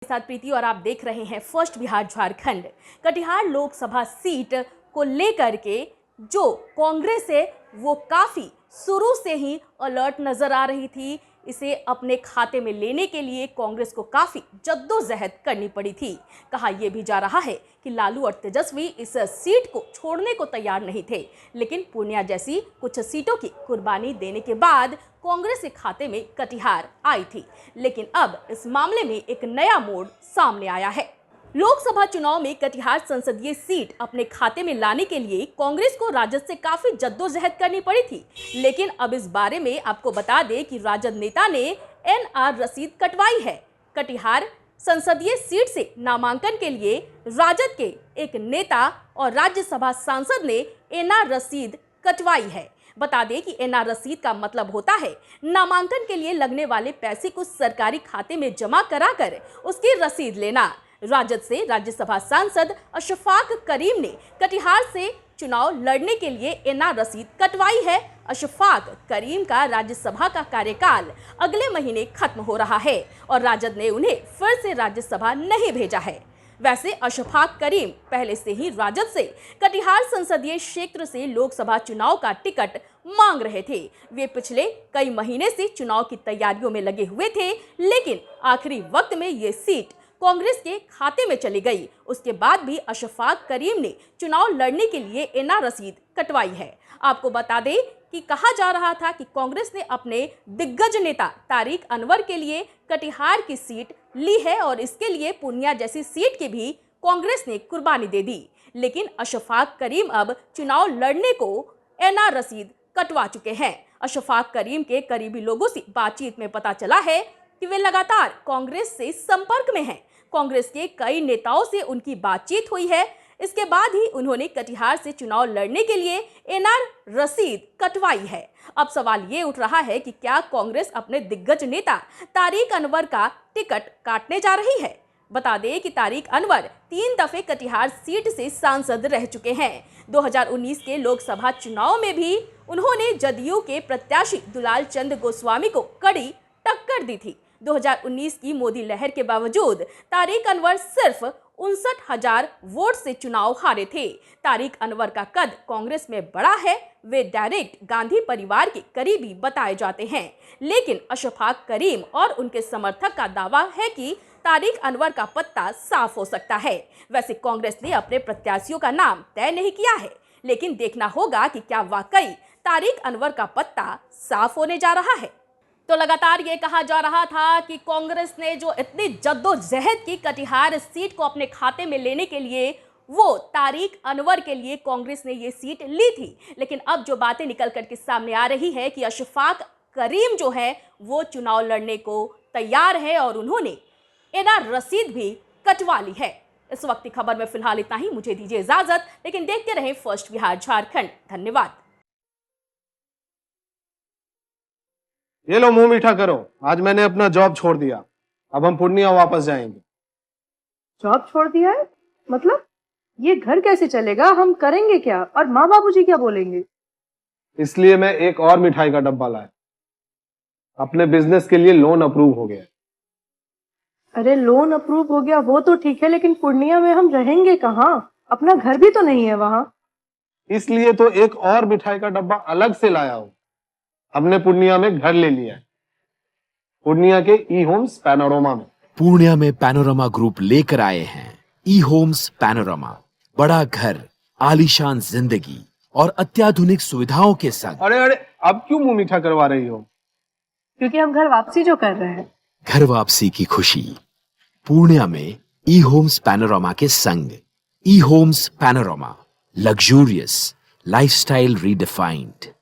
साथ प्रीति और आप देख रहे हैं फर्स्ट बिहार झारखंड। कटिहार लोकसभा सीट को लेकर के जो कांग्रेस है वो काफी शुरू से ही अलर्ट नजर आ रही थी। इसे अपने खाते में लेने के लिए कांग्रेस को काफी जद्दोजहद करनी पड़ी थी। कहा यह भी जा रहा है कि लालू और तेजस्वी इस सीट को छोड़ने को तैयार नहीं थे, लेकिन पूर्णिया जैसी कुछ सीटों की कुर्बानी देने के बाद कांग्रेस के खाते में कटिहार आई थी। लेकिन अब इस मामले में एक नया मोड़ सामने आया है। लोकसभा चुनाव में कटिहार संसदीय सीट अपने खाते में लाने के लिए कांग्रेस को राजद से काफी जद्दोजहद करनी पड़ी थी। लेकिन अब इस बारे में आपको बता दें कि राजद नेता ने एनआर रसीद कटवाई है। कटिहार संसदीय सीट से नामांकन के लिए राजद के एक नेता और राज्यसभा सांसद ने एनआर रसीद कटवाई है। बता दें कि एनआर रसीद का मतलब होता है नामांकन के लिए लगने वाले पैसे को सरकारी खाते में जमा कराकर उसकी रसीद लेना। राजद से राज्यसभा सांसद अशफाक करीम ने कटिहार से चुनाव लड़ने के लिए एनआर रसीद कटवाई है। अशफाक करीम का राज्यसभा का कार्यकाल अगले महीने खत्म हो रहा है और राजद ने उन्हें फिर से राज्यसभा नहीं भेजा है। वैसे अशफाक करीम पहले से ही राजद से कटिहार संसदीय क्षेत्र से लोकसभा चुनाव का टिकट मांग रहे थे। वे पिछले कई महीने से चुनाव की तैयारियों में लगे हुए थे, लेकिन आखिरी वक्त में ये सीट कांग्रेस के खाते में चली गई। उसके बाद भी अशफाक करीम ने चुनाव लड़ने के लिए एनआर रसीद कटवाई है। आपको बता दें कि कहा जा रहा था कि कांग्रेस ने अपने दिग्गज नेता तारिक अनवर के लिए कटिहार की सीट ली है और इसके लिए पूर्णिया जैसी सीट की भी कांग्रेस ने कुर्बानी दे दी। लेकिन अशफाक करीम अब चुनाव लड़ने को एनआर रसीद कटवा चुके हैं। अशफाक करीम के करीबी लोगों से बातचीत में पता चला है कि वे लगातार कांग्रेस से संपर्क में हैं। कांग्रेस के कई नेताओं से उनकी बातचीत हुई है। इसके बाद ही उन्होंने कटिहार से चुनाव लड़ने के लिए एनआर रसीद कटवाई है। अब सवाल ये उठ रहा है कि क्या कांग्रेस अपने दिग्गज नेता तारिक अनवर का टिकट काटने जा रही है। बता दें कि तारिक अनवर 3 दफे कटिहार सीट से सांसद रह चुके हैं। 2019 के लोकसभा चुनाव में भी उन्होंने जदयू के प्रत्याशी दुलाल चंद गोस्वामी को कड़ी टक्कर दी थी। 2019 की मोदी लहर के बावजूद तारिक अनवर सिर्फ 59,000 वोट से चुनाव हारे थे। तारिक अनवर का कद कांग्रेस में बड़ा है। वे डायरेक्ट गांधी परिवार के करीबी बताए जाते हैं। लेकिन अशफाक करीम और उनके समर्थक का दावा है कि तारिक अनवर का पत्ता साफ हो सकता है। वैसे कांग्रेस ने अपने प्रत्याशियों का नाम तय नहीं किया है, लेकिन देखना होगा कि क्या वाकई तारिक अनवर का पत्ता साफ होने जा रहा है। तो लगातार ये कहा जा रहा था कि कांग्रेस ने जो इतनी जद्दोजहद की कटिहार सीट को अपने खाते में लेने के लिए, वो तारिक अनवर के लिए कांग्रेस ने ये सीट ली थी। लेकिन अब जो बातें निकल कर के सामने आ रही है कि अशफाक करीम जो है वो चुनाव लड़ने को तैयार है और उन्होंने एनआर रसीद भी कटवा ली है। इस वक्त की खबर में फिलहाल इतना ही। मुझे दीजिए इजाजत, लेकिन देखते रहें फर्स्ट बिहार झारखंड। धन्यवाद। ये लो मुंह मीठा करो, आज मैंने अपना जॉब छोड़ दिया। अब हम पूर्णिया वापस जाएंगे। जॉब छोड़ दिया है? मतलब ये घर कैसे चलेगा? हम करेंगे क्या? और माँ बाबूजी क्या बोलेंगे? इसलिए मैं एक और मिठाई का डब्बा लाया। अपने बिजनेस के लिए लोन अप्रूव हो गया। अरे लोन अप्रूव हो गया वो तो ठीक है, लेकिन पूर्णिया में हम रहेंगे कहाँ? अपना घर भी तो नहीं है वहाँ। इसलिए तो एक और मिठाई का डब्बा अलग से लाया हूँ। हमने पूर्णिया में घर ले लिया है, पूर्णिया के ई होम्स पैनोरमा में। पूर्णिया में पैनोरमा ग्रुप लेकर आए हैं ई होम्स पैनोरमा। बड़ा घर, आलीशान जिंदगी और अत्याधुनिक सुविधाओं के संग। अरे अरे, अब क्यों मुंह मीठा करवा रही हो? क्योंकि हम घर वापसी जो कर रहे हैं। घर वापसी की खुशी पूर्णिया में ई होम्स पैनोरमा के संग। ई Homes Panorama, luxurious lifestyle redefined.